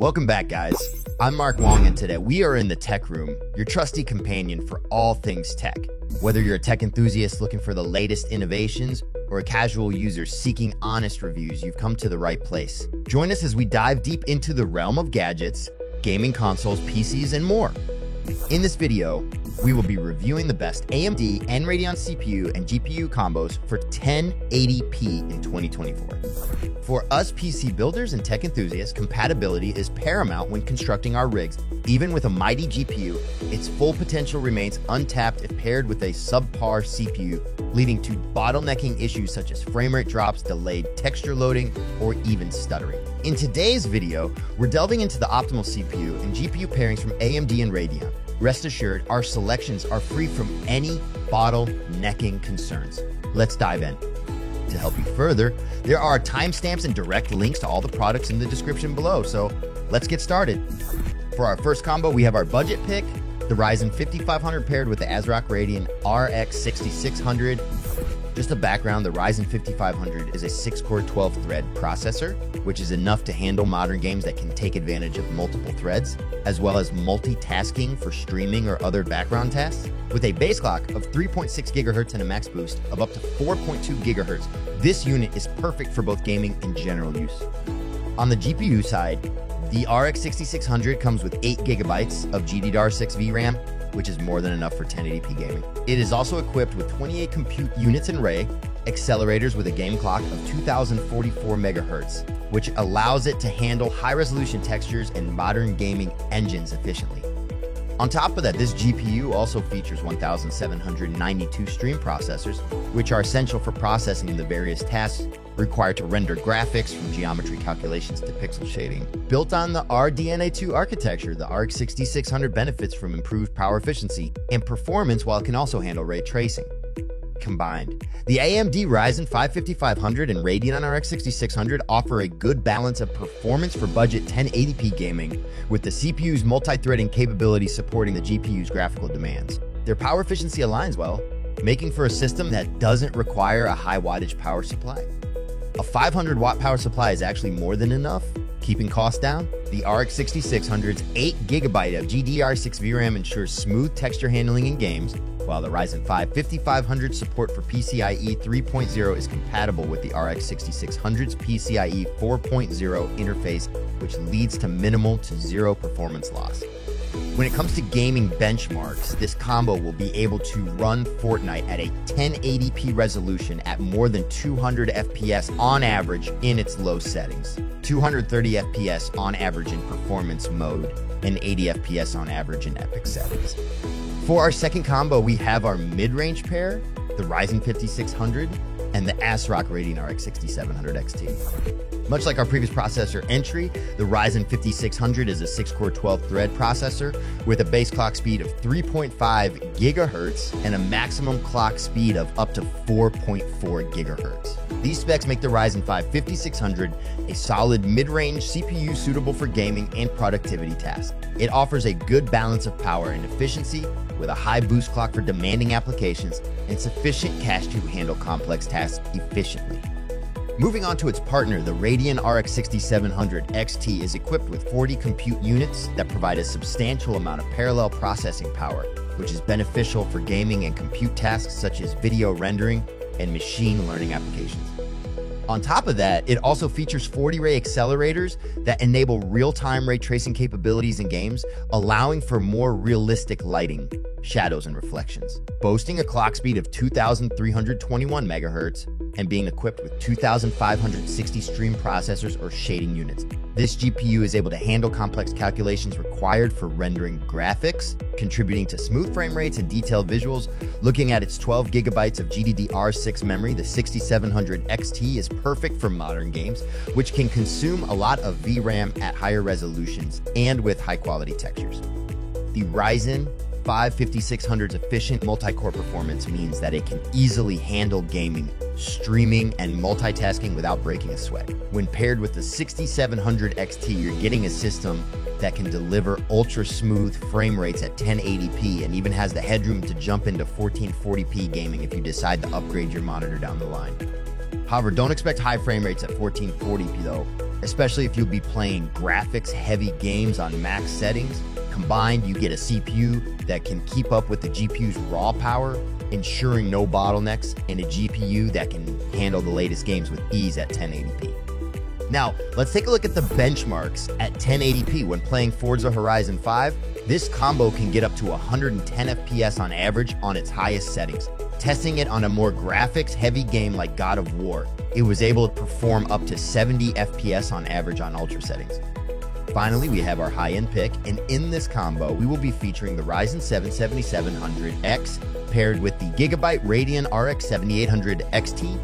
Welcome back, guys. I'm Mark Wong, and today we are in the Tech Room, your trusty companion for all things tech. Whether you're a tech enthusiast looking for the latest innovations or a casual user seeking honest reviews, you've come to the right place. Join us as we dive deep into the realm of gadgets, gaming consoles, PCs, and more. In this video, we will be reviewing the best AMD and Radeon CPU and GPU combos for 1080p in 2024. For us PC builders and tech enthusiasts, compatibility is paramount when constructing our rigs. Even with a mighty GPU, its full potential remains untapped if paired with a subpar CPU, leading to bottlenecking issues such as frame rate drops, delayed texture loading, or even stuttering. In today's video, we're delving into the optimal CPU and GPU pairings from AMD and Radeon. Rest assured, our selections are free from any bottlenecking concerns. Let's dive in. To help you further, there are timestamps and direct links to all the products in the description below, so let's get started. For our first combo, we have our budget pick, the Ryzen 5500 paired with the ASRock Radeon RX 6600. Just a background, the Ryzen 5500 is a 6-core 12-thread processor, which is enough to handle modern games that can take advantage of multiple threads, as well as multitasking for streaming or other background tasks. With a base clock of 3.6 GHz and a max boost of up to 4.2 GHz, this unit is perfect for both gaming and general use. On the GPU side, the RX 6600 comes with 8 GB of GDDR6 VRAM, which is more than enough for 1080p gaming. It is also equipped with 28 compute units and array accelerators with a game clock of 2044 MHz, which allows it to handle high-resolution textures and modern gaming engines efficiently. On top of that, this GPU also features 1,792 stream processors, which are essential for processing the various tasks required to render graphics, from geometry calculations to pixel shading. Built on the RDNA2 architecture, the RX 6600 benefits from improved power efficiency and performance, while it can also handle ray tracing. Combined, the AMD Ryzen 5 5500 and Radeon RX 6600 offer a good balance of performance for budget 1080p gaming, with the CPU's multi-threading capability supporting the GPU's graphical demands. Their power efficiency aligns well, making for a system that doesn't require a high wattage power supply. A 500 watt power supply is actually more than enough, keeping costs down. The RX 6600's 8 GB of GDDR6 VRAM ensures smooth texture handling in games, while the Ryzen 5 5500 support for PCIe 3.0 is compatible with the RX 6600's PCIe 4.0 interface, which leads to minimal to zero performance loss. When it comes to gaming benchmarks, this combo will be able to run Fortnite at a 1080p resolution at more than 200 FPS on average in its low settings, 230 FPS on average in performance mode, and 80 FPS on average in epic settings. For our second combo, we have our mid-range pair, the Ryzen 5600 and the ASRock Radeon RX 6700 XT. Much like our previous processor entry, the Ryzen 5600 is a 6-core 12-thread processor with a base clock speed of 3.5 GHz and a maximum clock speed of up to 4.4 GHz. These specs make the Ryzen 5 5600 a solid mid-range CPU suitable for gaming and productivity tasks. It offers a good balance of power and efficiency, with a high boost clock for demanding applications and sufficient cache to handle complex tasks efficiently. Moving on to its partner, the Radeon RX 6700 XT is equipped with 40 compute units that provide a substantial amount of parallel processing power, which is beneficial for gaming and compute tasks such as video rendering and machine learning applications. On top of that, it also features 40 ray accelerators that enable real-time ray tracing capabilities in games, allowing for more realistic lighting, shadows, and reflections. Boasting a clock speed of 2,321 MHz and being equipped with 2,560 stream processors or shading units, this GPU is able to handle complex calculations required for rendering graphics, contributing to smooth frame rates and detailed visuals. Looking at its 12 GB of GDDR6 memory, the 6700 XT is perfect for modern games, which can consume a lot of VRAM at higher resolutions and with high-quality textures. The Ryzen 5 5600's efficient multi-core performance means that it can easily handle gaming, streaming, and multitasking without breaking a sweat. When paired with the 6700 XT, you're getting a system that can deliver ultra-smooth frame rates at 1080p and even has the headroom to jump into 1440p gaming if you decide to upgrade your monitor down the line. However, don't expect high frame rates at 1440p though. especially if you'll be playing graphics-heavy games on max settings. Combined, you get a CPU that can keep up with the GPU's raw power, ensuring no bottlenecks, and a GPU that can handle the latest games with ease at 1080p. Now, let's take a look at the benchmarks at 1080p. When playing Forza Horizon 5, this combo can get up to 110 FPS on average on its highest settings. Testing it on a more graphics-heavy game like God of War, it was able to perform up to 70 FPS on average on ultra settings. Finally, we have our high-end pick, and in this combo, we will be featuring the Ryzen 7 7700X paired with the Gigabyte Radeon RX 7800 XT.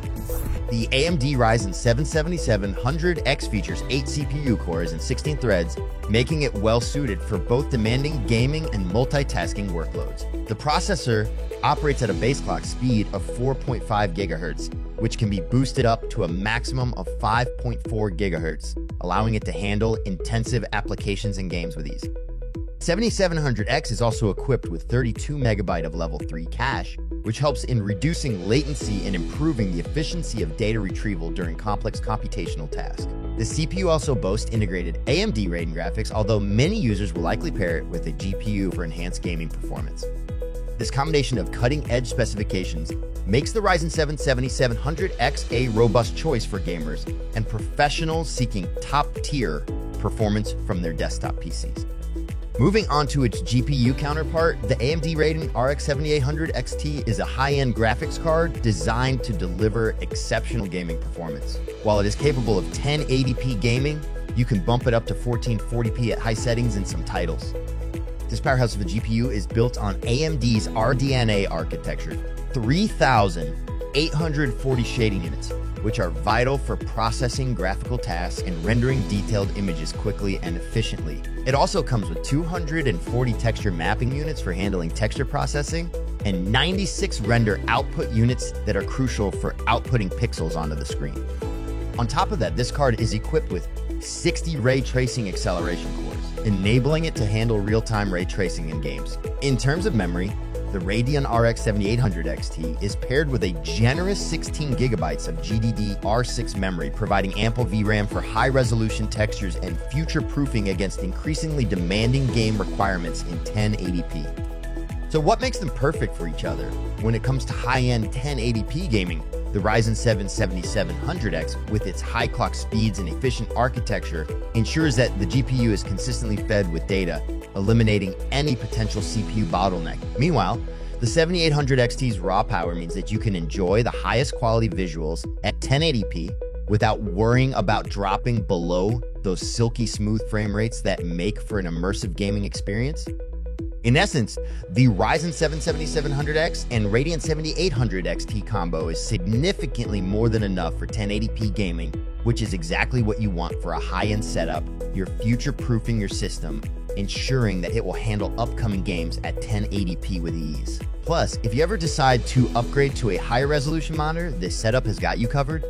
The AMD Ryzen 7 7700X features 8 CPU cores and 16 threads, making it well-suited for both demanding gaming and multitasking workloads. The processor operates at a base clock speed of 4.5 GHz, which can be boosted up to a maximum of 5.4 GHz, allowing it to handle intensive applications and games with ease. 7700X is also equipped with 32 MB of level 3 cache, which helps in reducing latency and improving the efficiency of data retrieval during complex computational tasks. The CPU also boasts integrated AMD Radeon graphics, although many users will likely pair it with a GPU for enhanced gaming performance. This combination of cutting-edge specifications makes the Ryzen 7 7700X a robust choice for gamers and professionals seeking top-tier performance from their desktop PCs. Moving on to its GPU counterpart, the AMD Radeon RX 7800 XT is a high-end graphics card designed to deliver exceptional gaming performance. While it is capable of 1080p gaming, you can bump it up to 1440p at high settings in some titles. This powerhouse of a GPU is built on AMD's RDNA architecture, 3,840 shading units, which are vital for processing graphical tasks and rendering detailed images quickly and efficiently. It also comes with 240 texture mapping units for handling texture processing and 96 render output units that are crucial for outputting pixels onto the screen. On top of that, this card is equipped with 60 ray tracing acceleration cores, enabling it to handle real-time ray tracing in games. In terms of memory, the Radeon RX 7800 XT is paired with a generous 16 GB of GDDR6 memory, providing ample VRAM for high-resolution textures and future-proofing against increasingly demanding game requirements in 1080p. So what makes them perfect for each other? When it comes to high-end 1080p gaming, the Ryzen 7 7700X, with its high clock speeds and efficient architecture, ensures that the GPU is consistently fed with data, eliminating any potential CPU bottleneck. Meanwhile, the 7800 XT's raw power means that you can enjoy the highest quality visuals at 1080p without worrying about dropping below those silky smooth frame rates that make for an immersive gaming experience. In essence, the Ryzen 7 7700X and Radeon 7800 XT combo is significantly more than enough for 1080p gaming, which is exactly what you want for a high-end setup. You're future-proofing your system, ensuring that it will handle upcoming games at 1080p with ease. Plus, if you ever decide to upgrade to a higher resolution monitor, this setup has got you covered.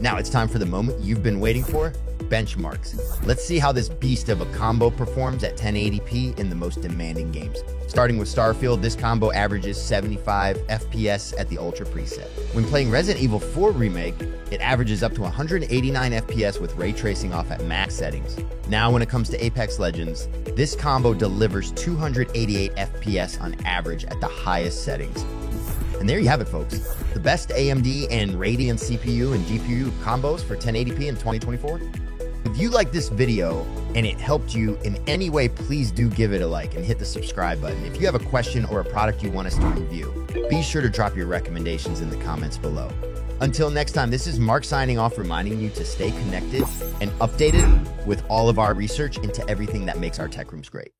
Now it's time for the moment you've been waiting for. Benchmarks. Let's see how this beast of a combo performs at 1080p in the most demanding games. Starting with Starfield, this combo averages 75 FPS at the Ultra preset. When playing Resident Evil 4 Remake, it averages up to 189 FPS with ray tracing off at max settings. Now when it comes to Apex Legends, this combo delivers 288 FPS on average at the highest settings. And there you have it, folks. The best AMD and Radeon CPU and GPU combos for 1080p in 2024. If you like this video and it helped you in any way, please do give it a like and hit the subscribe button. If you have a question or a product you want us to review, be sure to drop your recommendations in the comments below. Until next time, this is Mark signing off, reminding you to stay connected and updated with all of our research into everything that makes our tech rooms great.